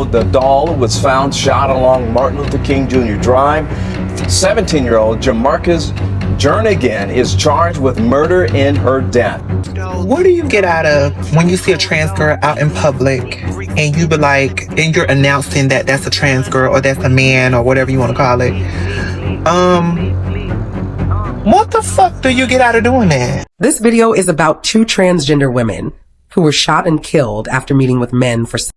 The doll was found shot along Martin Luther King Jr. Drive. 17-year-old Jamarcus Jernigan is charged with murder in her death. What do you get out of when you see a trans girl out in public and you be like, and you're announcing that that's a trans girl or that's a man or whatever you want to call it? What the fuck do you get out of doing that? This video is about two transgender women who were shot and killed after meeting with men for sex.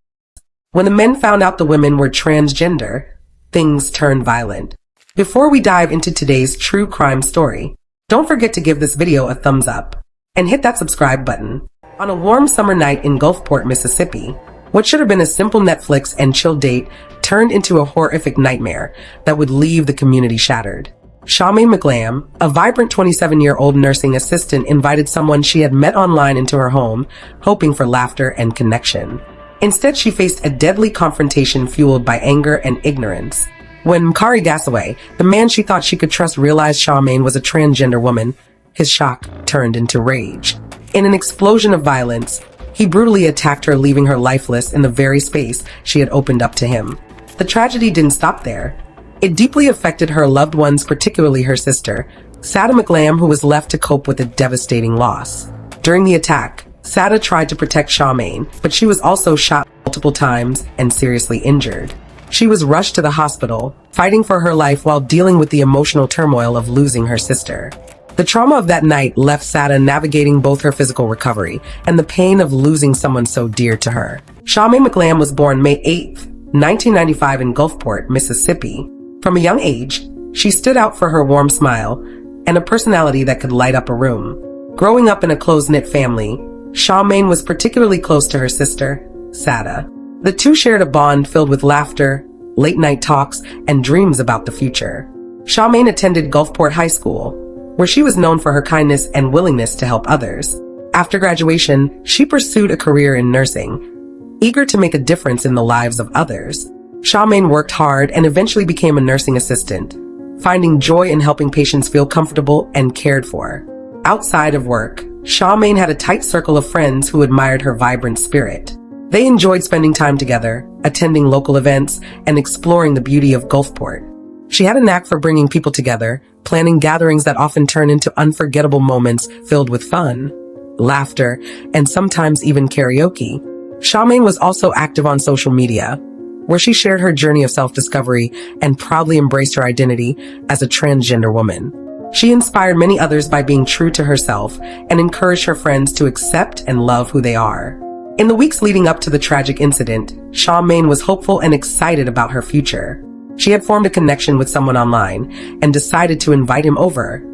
When the men found out the women were transgender, things turned violent. Before we dive into today's true crime story, don't forget to give this video a thumbs up and hit that subscribe button. On a warm summer night in Gulfport, Mississippi, what should have been a simple Netflix and chill date turned into a horrific nightmare that would leave the community shattered. Charmaine McLam, a vibrant 27-year-old nursing assistant, invited someone she had met online into her home, hoping for laughter and connection. Instead, she faced a deadly confrontation fueled by anger and ignorance. When Kari Gasaway, the man she thought she could trust, realized Charmaine was a transgender woman, his shock turned into rage. In an explosion of violence, he brutally attacked her, leaving her lifeless in the very space she had opened up to him. The tragedy didn't stop there. It deeply affected her loved ones, particularly her sister, Sada McLam, who was left to cope with a devastating loss. During the attack, Sada tried to protect Charmaine, but she was also shot multiple times and seriously injured. She was rushed to the hospital, fighting for her life while dealing with the emotional turmoil of losing her sister. The trauma of that night left Sada navigating both her physical recovery and the pain of losing someone so dear to her. Charmaine McLam was born May 8, 1995 in Gulfport, Mississippi. From a young age, she stood out for her warm smile and a personality that could light up a room. Growing up in a close-knit family, Charmaine was particularly close to her sister, Sada. The two shared a bond filled with laughter, late-night talks, and dreams about the future. Charmaine attended Gulfport High School, where she was known for her kindness and willingness to help others. After graduation, she pursued a career in nursing, eager to make a difference in the lives of others. Charmaine worked hard and eventually became a nursing assistant, finding joy in helping patients feel comfortable and cared for. Outside of work, Charmaine had a tight circle of friends who admired her vibrant spirit. They enjoyed spending time together, attending local events, and exploring the beauty of Gulfport. She had a knack for bringing people together, planning gatherings that often turn into unforgettable moments filled with fun, laughter, and sometimes even karaoke. Charmaine was also active on social media, where she shared her journey of self-discovery and proudly embraced her identity as a transgender woman. She inspired many others by being true to herself and encouraged her friends to accept and love who they are. In the weeks leading up to the tragic incident, Charmaine was hopeful and excited about her future. She had formed a connection with someone online and decided to invite him over,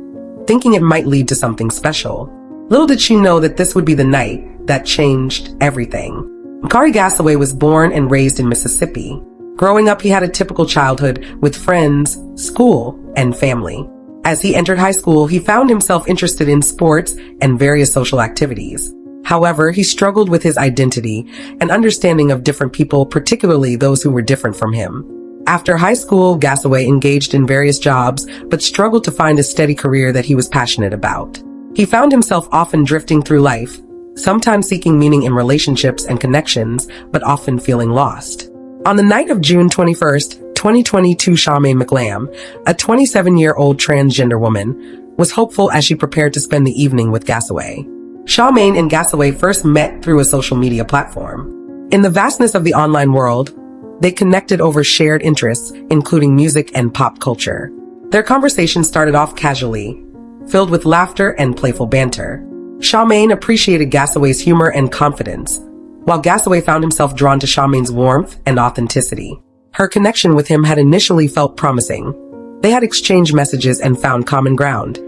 thinking it might lead to something special. Little did she know that this would be the night that changed everything. Kari Gasaway was born and raised in Mississippi. Growing up, he had a typical childhood with friends, school, and family. As he entered high school, he found himself interested in sports and various social activities. However, he struggled with his identity and understanding of different people, particularly those who were different from him. After high school, Gasaway engaged in various jobs, but struggled to find a steady career that he was passionate about. He found himself often drifting through life, sometimes seeking meaning in relationships and connections, but often feeling lost. On the night of June 21st, 2022, Charmaine McLam, a 27-year-old transgender woman, was hopeful as she prepared to spend the evening with Gasaway. Charmaine and Gasaway first met through a social media platform. In the vastness of the online world, they connected over shared interests, including music and pop culture. Their conversation started off casually, filled with laughter and playful banter. Charmaine appreciated Gasaway's humor and confidence, while Gasaway found himself drawn to Charmaine's warmth and authenticity. Her connection with him had initially felt promising. They had exchanged messages and found common ground,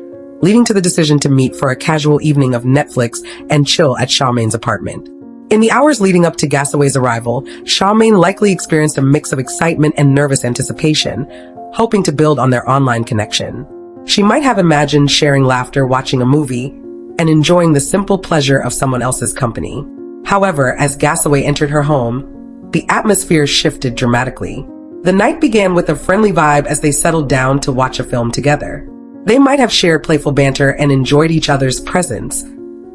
leading to the decision to meet for a casual evening of Netflix and chill at Charmaine's apartment. In the hours leading up to Gasaway's arrival, Charmaine likely experienced a mix of excitement and nervous anticipation, hoping to build on their online connection. She might have imagined sharing laughter, watching a movie, and enjoying the simple pleasure of someone else's company. However, as Gasaway entered her home, the atmosphere shifted dramatically. The night began with a friendly vibe as they settled down to watch a film together. They might have shared playful banter and enjoyed each other's presence,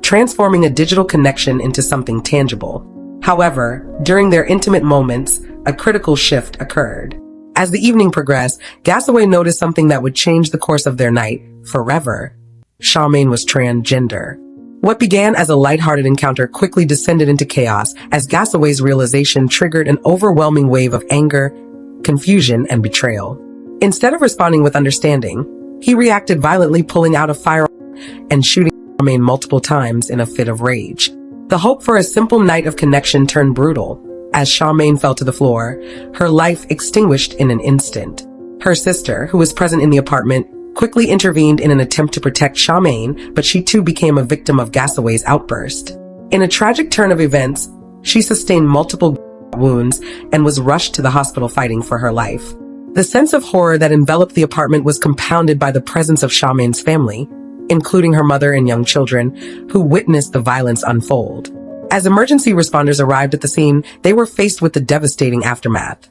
transforming a digital connection into something tangible. However, during their intimate moments, a critical shift occurred. As the evening progressed, Gasaway noticed something that would change the course of their night forever. Charmaine was transgender. What began as a lighthearted encounter quickly descended into chaos as Gasaway's realization triggered an overwhelming wave of anger, confusion, and betrayal. Instead of responding with understanding, he reacted violently, pulling out a firearm and shooting Charmaine multiple times in a fit of rage. The hope for a simple night of connection turned brutal. As Charmaine fell to the floor, her life extinguished in an instant. Her sister, who was present in the apartment, quickly intervened in an attempt to protect Charmaine, but she too became a victim of Gasaway's outburst. In a tragic turn of events, she sustained multiple wounds and was rushed to the hospital fighting for her life. The sense of horror that enveloped the apartment was compounded by the presence of Charmaine's family, including her mother and young children, who witnessed the violence unfold. As emergency responders arrived at the scene, they were faced with the devastating aftermath.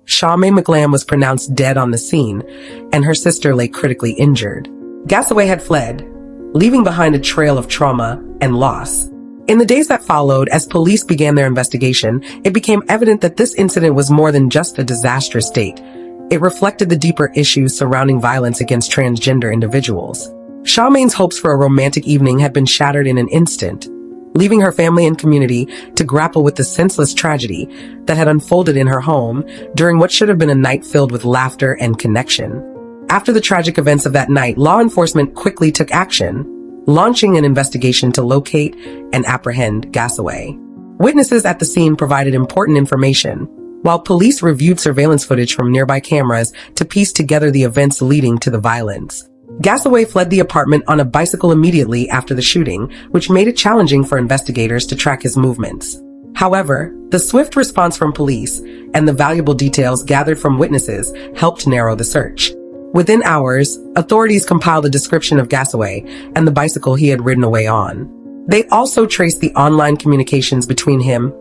Charmaine McLam was pronounced dead on the scene, and her sister lay critically injured. Gasaway had fled, leaving behind a trail of trauma and loss. In the days that followed, as police began their investigation, it became evident that this incident was more than just a disastrous date. It reflected the deeper issues surrounding violence against transgender individuals. Charmaine's hopes for a romantic evening had been shattered in an instant, leaving her family and community to grapple with the senseless tragedy that had unfolded in her home during what should have been a night filled with laughter and connection. After the tragic events of that night, law enforcement quickly took action, launching an investigation to locate and apprehend Gasaway. Witnesses at the scene provided important information, while police reviewed surveillance footage from nearby cameras to piece together the events leading to the violence. Gasaway fled the apartment on a bicycle immediately after the shooting, which made it challenging for investigators to track his movements. However, the swift response from police and the valuable details gathered from witnesses helped narrow the search. Within hours, authorities compiled a description of Gasaway and the bicycle he had ridden away on. They also traced the online communications between him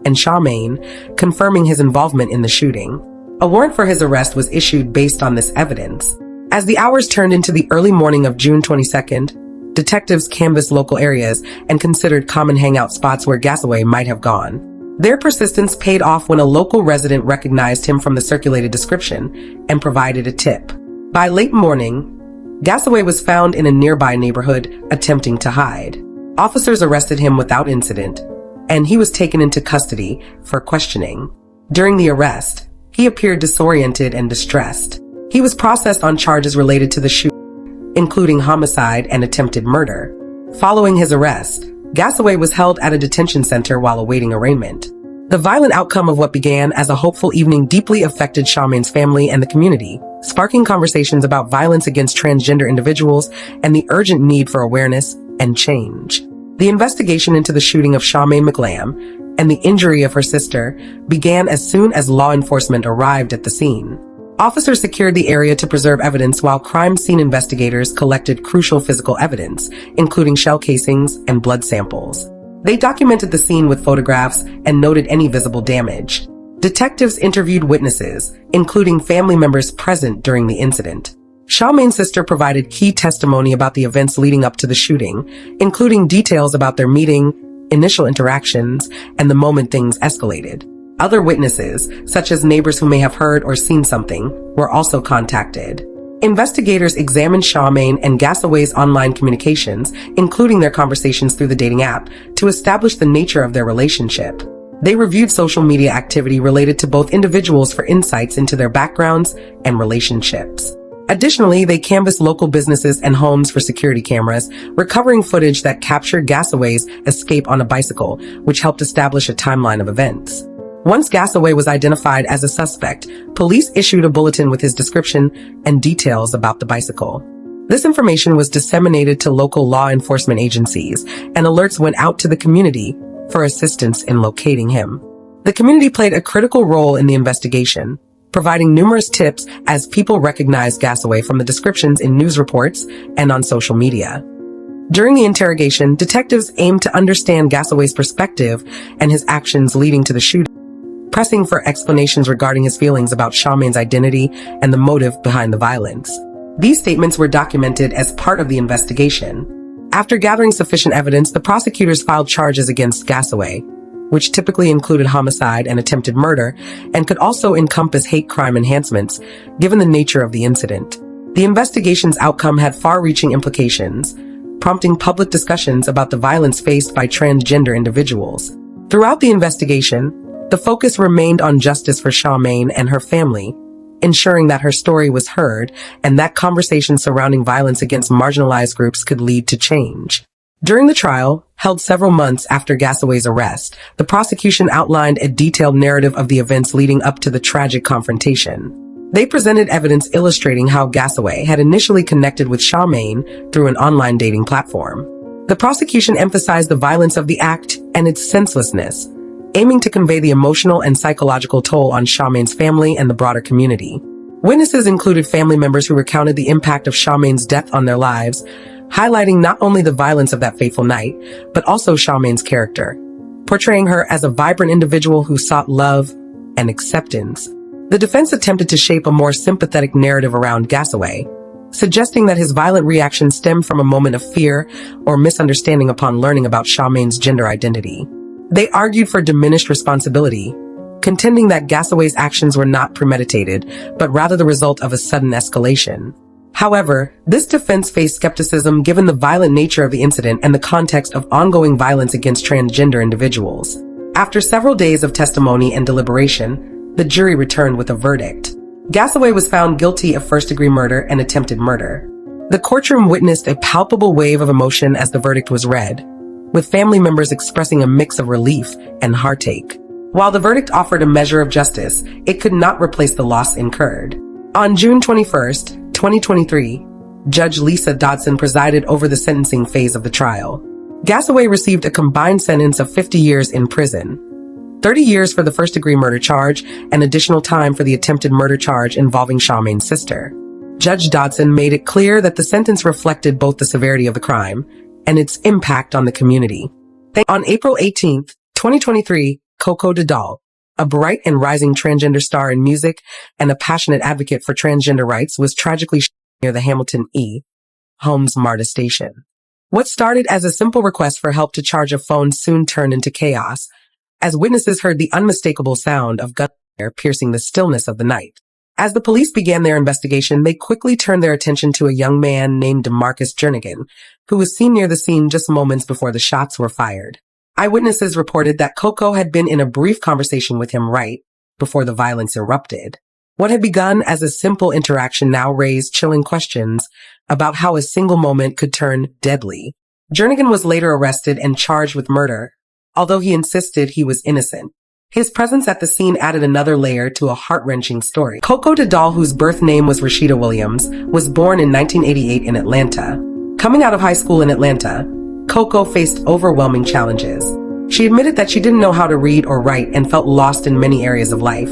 and Charmaine, confirming his involvement in the shooting. A warrant for his arrest was issued based on this evidence. As the hours turned into the early morning of June 22nd, detectives canvassed local areas and considered common hangout spots where Gasaway might have gone. Their persistence paid off when a local resident recognized him from the circulated description and provided a tip. By late morning, Gasaway was found in a nearby neighborhood attempting to hide. Officers arrested him without incident, and he was taken into custody for questioning. During the arrest, he appeared disoriented and distressed. He was processed on charges related to the shooting, including homicide and attempted murder. Following his arrest, Gasaway was held at a detention center while awaiting arraignment. The violent outcome of what began as a hopeful evening deeply affected Charmaine's family and the community, sparking conversations about violence against transgender individuals and the urgent need for awareness and change. The investigation into the shooting of Charmaine McLam and the injury of her sister began as soon as law enforcement arrived at the scene. Officers secured the area to preserve evidence while crime scene investigators collected crucial physical evidence, including shell casings and blood samples. They documented the scene with photographs and noted any visible damage. Detectives interviewed witnesses, including family members present during the incident. Charmaine's sister provided key testimony about the events leading up to the shooting, including details about their meeting, initial interactions, and the moment things escalated. Other witnesses, such as neighbors who may have heard or seen something, were also contacted. Investigators examined Charmaine and Gasaway's online communications, including their conversations through the dating app, to establish the nature of their relationship. They reviewed social media activity related to both individuals for insights into their backgrounds and relationships. Additionally, they canvassed local businesses and homes for security cameras, recovering footage that captured Gasaway's escape on a bicycle, which helped establish a timeline of events. Once Gasaway was identified as a suspect, police issued a bulletin with his description and details about the bicycle. This information was disseminated to local law enforcement agencies, and alerts went out to the community for assistance in locating him. The community played a critical role in the investigation, providing numerous tips as people recognized Gasaway from the descriptions in news reports and on social media. During the interrogation, detectives aimed to understand Gasaway's perspective and his actions leading to the shooting, pressing for explanations regarding his feelings about Charmaine's identity and the motive behind the violence. These statements were documented as part of the investigation. After gathering sufficient evidence, the prosecutors filed charges against Gasaway, which typically included homicide and attempted murder, and could also encompass hate crime enhancements, given the nature of the incident. The investigation's outcome had far-reaching implications, prompting public discussions about the violence faced by transgender individuals. Throughout the investigation, the focus remained on justice for Charmaine and her family, ensuring that her story was heard and that conversations surrounding violence against marginalized groups could lead to change. During the trial, held several months after Gasaway's arrest, the prosecution outlined a detailed narrative of the events leading up to the tragic confrontation. They presented evidence illustrating how Gasaway had initially connected with Charmaine through an online dating platform. The prosecution emphasized the violence of the act and its senselessness, aiming to convey the emotional and psychological toll on Charmaine's family and the broader community. Witnesses included family members who recounted the impact of Charmaine's death on their lives, highlighting not only the violence of that fateful night, but also Charmaine's character, portraying her as a vibrant individual who sought love and acceptance. The defense attempted to shape a more sympathetic narrative around Gasaway, suggesting that his violent reaction stemmed from a moment of fear or misunderstanding upon learning about Charmaine's gender identity. They argued for diminished responsibility, contending that Gasaway's actions were not premeditated, but rather the result of a sudden escalation. However, this defense faced skepticism given the violent nature of the incident and the context of ongoing violence against transgender individuals. After several days of testimony and deliberation, the jury returned with a verdict. Gasaway was found guilty of first-degree murder and attempted murder. The courtroom witnessed a palpable wave of emotion as the verdict was read, with family members expressing a mix of relief and heartache. While the verdict offered a measure of justice, it could not replace the loss incurred. On June 21st, 2023, Judge Lisa Dodson presided over the sentencing phase of the trial. Gasaway received a combined sentence of 50 years in prison, 30 years for the first-degree murder charge, and additional time for the attempted murder charge involving Charmaine's sister. Judge Dodson made it clear that the sentence reflected both the severity of the crime and its impact on the community. On April 18, 2023, Coco Dedal, a bright and rising transgender star in music and a passionate advocate for transgender rights, was tragically shot near the Hamilton E. Holmes MARTA station. What started as a simple request for help to charge a phone soon turned into chaos, as witnesses heard the unmistakable sound of gunfire piercing the stillness of the night. As the police began their investigation, they quickly turned their attention to a young man named DeMarcus Jernigan, who was seen near the scene just moments before the shots were fired. Eyewitnesses reported that Coco had been in a brief conversation with him right before the violence erupted. What had begun as a simple interaction now raised chilling questions about how a single moment could turn deadly. Jernigan was later arrested and charged with murder, although he insisted he was innocent. His presence at the scene added another layer to a heart-wrenching story. Coco Dedal, whose birth name was Rashida Williams, was born in 1988 in Atlanta. Coming out of high school in Atlanta, Coco faced overwhelming challenges. She admitted that she didn't know how to read or write and felt lost in many areas of life,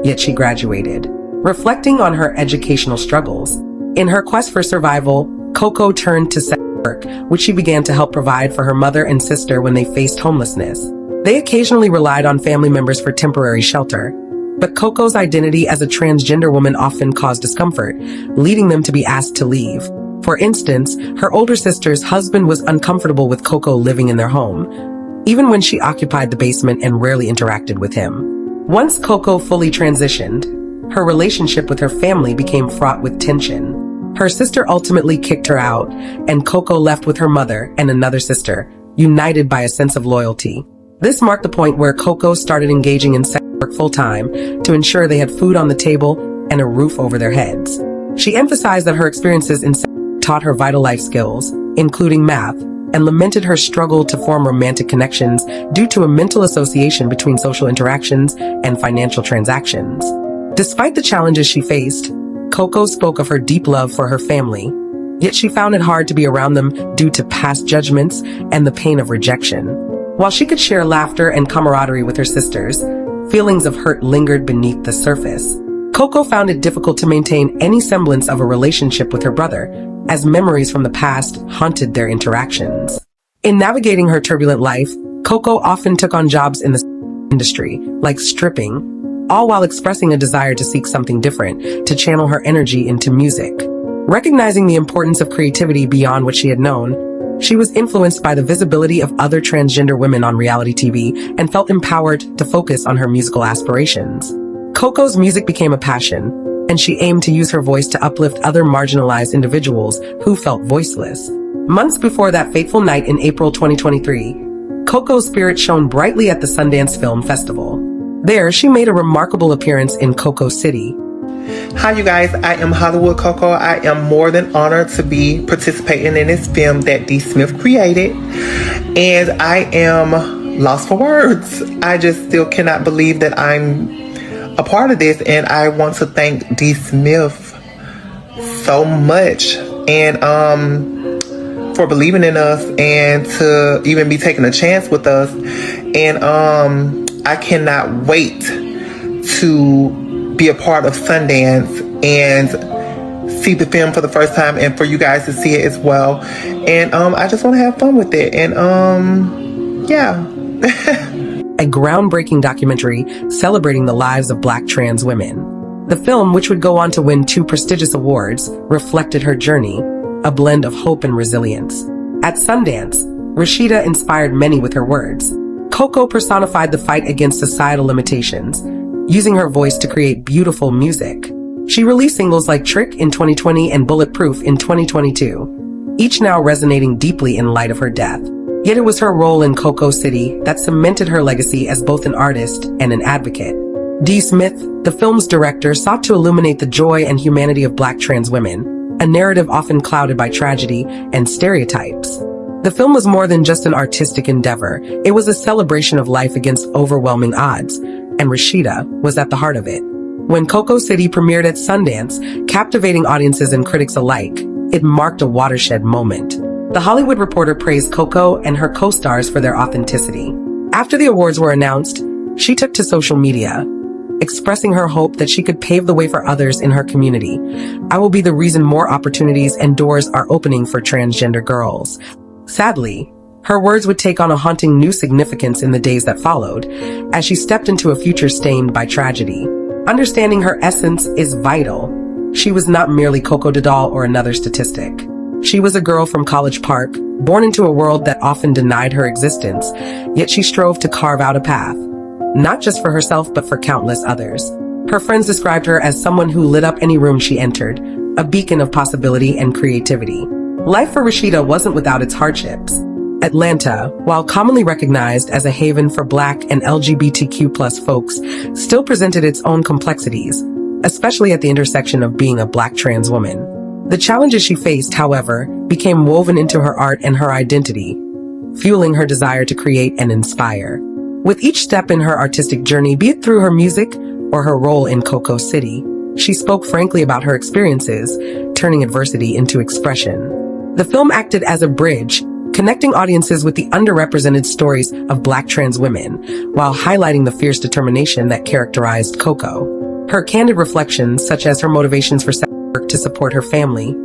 yet she graduated. Reflecting on her educational struggles, in her quest for survival, Coco turned to sex work, which she began to help provide for her mother and sister when they faced homelessness. They occasionally relied on family members for temporary shelter, but Coco's identity as a transgender woman often caused discomfort, leading them to be asked to leave. For instance, her older sister's husband was uncomfortable with Coco living in their home, even when she occupied the basement and rarely interacted with him. Once Coco fully transitioned, her relationship with her family became fraught with tension. Her sister ultimately kicked her out, and Coco left with her mother and another sister, united by a sense of loyalty. This marked the point where Coco started engaging in sex work full-time to ensure they had food on the table and a roof over their heads. She emphasized that her experiences in sex taught her vital life skills, including math, and lamented her struggle to form romantic connections due to a mental association between social interactions and financial transactions. Despite the challenges she faced, Coco spoke of her deep love for her family, yet she found it hard to be around them due to past judgments and the pain of rejection. While she could share laughter and camaraderie with her sisters, feelings of hurt lingered beneath the surface. Coco found it difficult to maintain any semblance of a relationship with her brother, as memories from the past haunted their interactions. In navigating her turbulent life, Coco often took on jobs in the industry, like stripping, all while expressing a desire to seek something different, to channel her energy into music. Recognizing the importance of creativity beyond what she had known, She was influenced by the visibility of other transgender women on reality TV and felt empowered to focus on her musical aspirations. Coco's music became a passion, and she aimed to use her voice to uplift other marginalized individuals who felt voiceless. Months before that fateful night in April 2023, Coco's spirit shone brightly at the Sundance Film Festival. There, she made a remarkable appearance in Coco City. Hi you guys, I am Hollywood Coco. I am more than honored to be participating in this film that D. Smith created. And I am lost for words. I just still cannot believe that I'm a part of this. And I want to thank D. Smith so much. And for believing in us and to even be taking a chance with us. And I cannot wait to be a part of Sundance and see the film for the first time and for you guys to see it as well. And I just want to have fun with it. And yeah. A groundbreaking documentary celebrating the lives of Black trans women. The film, which would go on to win 2 prestigious awards, reflected her journey, a blend of hope and resilience. At Sundance, Rashida inspired many with her words. Coco personified the fight against societal limitations, using her voice to create beautiful music. She released singles like Trick in 2020 and Bulletproof in 2022, each now resonating deeply in light of her death. Yet it was her role in Coco City that cemented her legacy as both an artist and an advocate. D. Smith, the film's director, sought to illuminate the joy and humanity of Black trans women, a narrative often clouded by tragedy and stereotypes. The film was more than just an artistic endeavor. It was a celebration of life against overwhelming odds, and Rashida was at the heart of it. When Coco City premiered at Sundance, captivating audiences and critics alike, it marked a watershed moment. The Hollywood Reporter praised Coco and her co-stars for their authenticity. After the awards were announced, she took to social media, expressing her hope that she could pave the way for others in her community. "I will be the reason more opportunities and doors are opening for transgender girls." Sadly, her words would take on a haunting new significance in the days that followed, as she stepped into a future stained by tragedy. Understanding her essence is vital. She was not merely Coco Doll or another statistic. She was a girl from College Park, born into a world that often denied her existence, yet she strove to carve out a path, not just for herself but for countless others. Her friends described her as someone who lit up any room she entered, a beacon of possibility and creativity. Life for Rashida wasn't without its hardships. Atlanta, while commonly recognized as a haven for Black and LGBTQ+ folks, still presented its own complexities, especially at the intersection of being a Black trans woman. The challenges she faced, however, became woven into her art and her identity, fueling her desire to create and inspire. With each step in her artistic journey, be it through her music or her role in Coco City, she spoke frankly about her experiences, turning adversity into expression. The film acted as a bridge, connecting audiences with the underrepresented stories of Black trans women, while highlighting the fierce determination that characterized Coco. Her candid reflections, such as her motivations for work to support her family,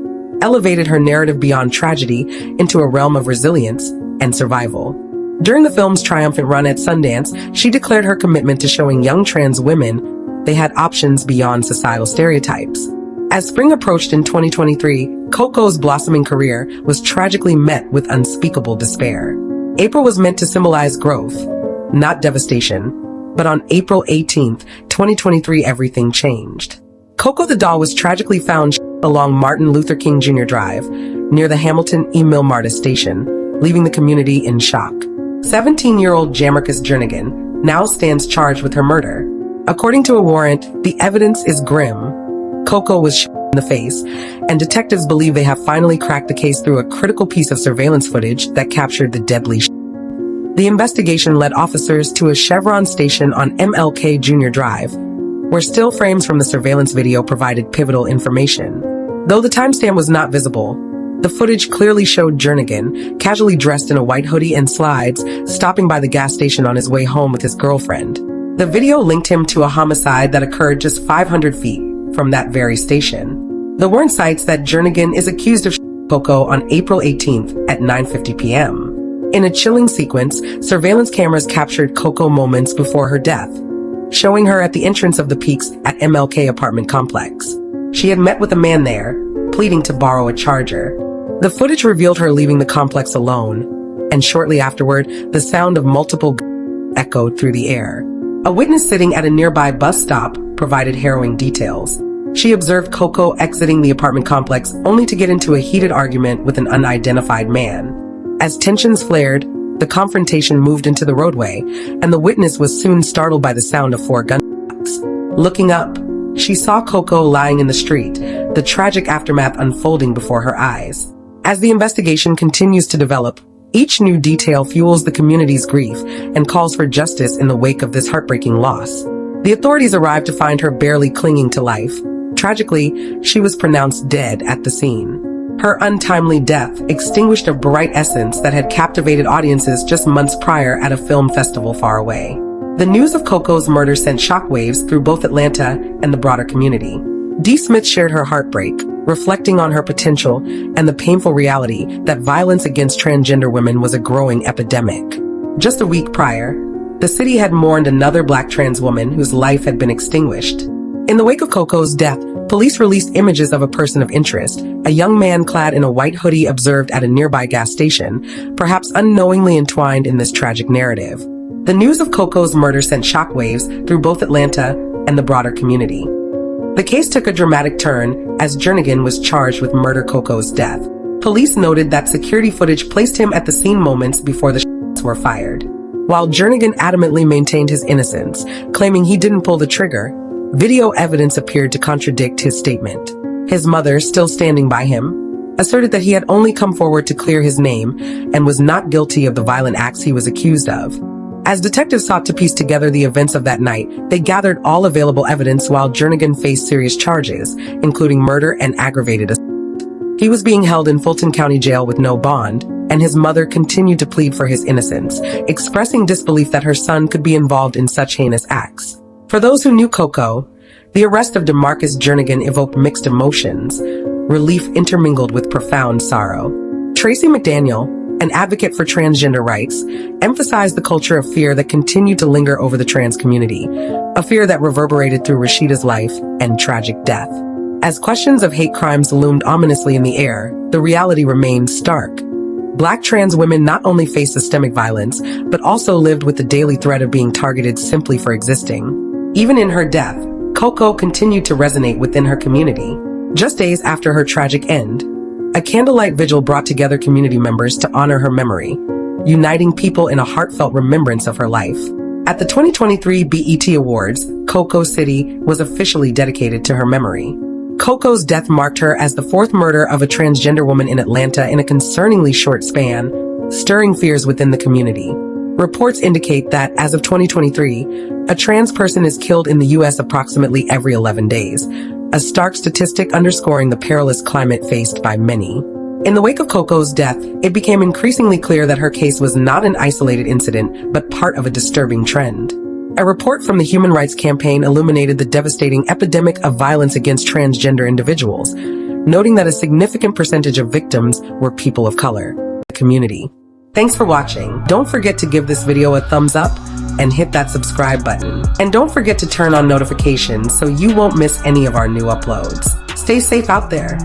elevated her narrative beyond tragedy into a realm of resilience and survival. During the film's triumphant run at Sundance, she declared her commitment to showing young trans women they had options beyond societal stereotypes. As spring approached in 2023, Coco's blossoming career was tragically met with unspeakable despair. April was meant to symbolize growth, not devastation, but on April 18th, 2023, everything changed. Coco the doll was tragically found along Martin Luther King Jr. Drive, near the Hamilton E. Milmarta station, leaving the community in shock. 17-year-old Jamarcus Jernigan now stands charged with her murder. According to a warrant, the evidence is grim. Coco was shot in the face, and detectives believe they have finally cracked the case through a critical piece of surveillance footage that captured the deadly shot. The investigation led officers to a Chevron station on MLK Jr. Drive, where still frames from the surveillance video provided pivotal information. Though the timestamp was not visible, the footage clearly showed Jernigan, casually dressed in a white hoodie and slides, stopping by the gas station on his way home with his girlfriend. The video linked him to a homicide that occurred just 500 feet from that very station. The warrant cites that Jernigan is accused of Coco on April 18th at 9:50 p.m. In a chilling sequence, surveillance cameras captured Coco moments before her death, showing her at the entrance of the Peaks at MLK apartment complex. She had met with a man there, pleading to borrow a charger. The footage revealed her leaving the complex alone, and shortly afterward, the sound of multiple echoed through the air. A witness sitting at a nearby bus stop provided harrowing details. She observed Coco exiting the apartment complex only to get into a heated argument with an unidentified man. As tensions flared, the confrontation moved into the roadway, and the witness was soon startled by the sound of 4 gunshots. Looking up, she saw Coco lying in the street, the tragic aftermath unfolding before her eyes. As the investigation continues to develop, each new detail fuels the community's grief and calls for justice in the wake of this heartbreaking loss. The authorities arrived to find her barely clinging to life. Tragically, she was pronounced dead at the scene. Her untimely death extinguished a bright essence that had captivated audiences just months prior at a film festival far away. The news of Coco's murder sent shockwaves through both Atlanta and the broader community. Dee Smith shared her heartbreak, reflecting on her potential and the painful reality that violence against transgender women was a growing epidemic. Just a week prior, the city had mourned another Black trans woman whose life had been extinguished. In the wake of Coco's death, police released images of a person of interest, a young man clad in a white hoodie observed at a nearby gas station, perhaps unknowingly entwined in this tragic narrative. The news of Coco's murder sent shockwaves through both Atlanta and the broader community. The case took a dramatic turn as Jernigan was charged with murder Coco's death. Police noted that security footage placed him at the scene moments before the shots were fired. While Jernigan adamantly maintained his innocence, claiming he didn't pull the trigger, video evidence appeared to contradict his statement. His mother, still standing by him, asserted that he had only come forward to clear his name and was not guilty of the violent acts he was accused of. As detectives sought to piece together the events of that night, they gathered all available evidence while Jernigan faced serious charges, including murder and aggravated assault. He was being held in Fulton County Jail with no bond, and his mother continued to plead for his innocence, expressing disbelief that her son could be involved in such heinous acts. For those who knew Coco, the arrest of DeMarcus Jernigan evoked mixed emotions, relief intermingled with profound sorrow. Tracy McDaniel, an advocate for transgender rights, emphasized the culture of fear that continued to linger over the trans community, a fear that reverberated through Rashida's life and tragic death. As questions of hate crimes loomed ominously in the air, the reality remained stark. Black trans women not only faced systemic violence, but also lived with the daily threat of being targeted simply for existing. Even in her death, Coco continued to resonate within her community. Just days after her tragic end, a candlelight vigil brought together community members to honor her memory, uniting people in a heartfelt remembrance of her life. At the 2023 BET Awards, Coco City was officially dedicated to her memory. Coco's death marked her as the 4th murder of a transgender woman in Atlanta in a concerningly short span, stirring fears within the community. Reports indicate that, as of 2023, a trans person is killed in the U.S. approximately every 11 days, a stark statistic underscoring the perilous climate faced by many. In the wake of Coco's death, it became increasingly clear that her case was not an isolated incident, but part of a disturbing trend. A report from the Human Rights Campaign illuminated the devastating epidemic of violence against transgender individuals, noting that a significant percentage of victims were people of color. The community. Thanks for watching. Don't forget to give this video a thumbs up and hit that subscribe button. And don't forget to turn on notifications so you won't miss any of our new uploads. Stay safe out there.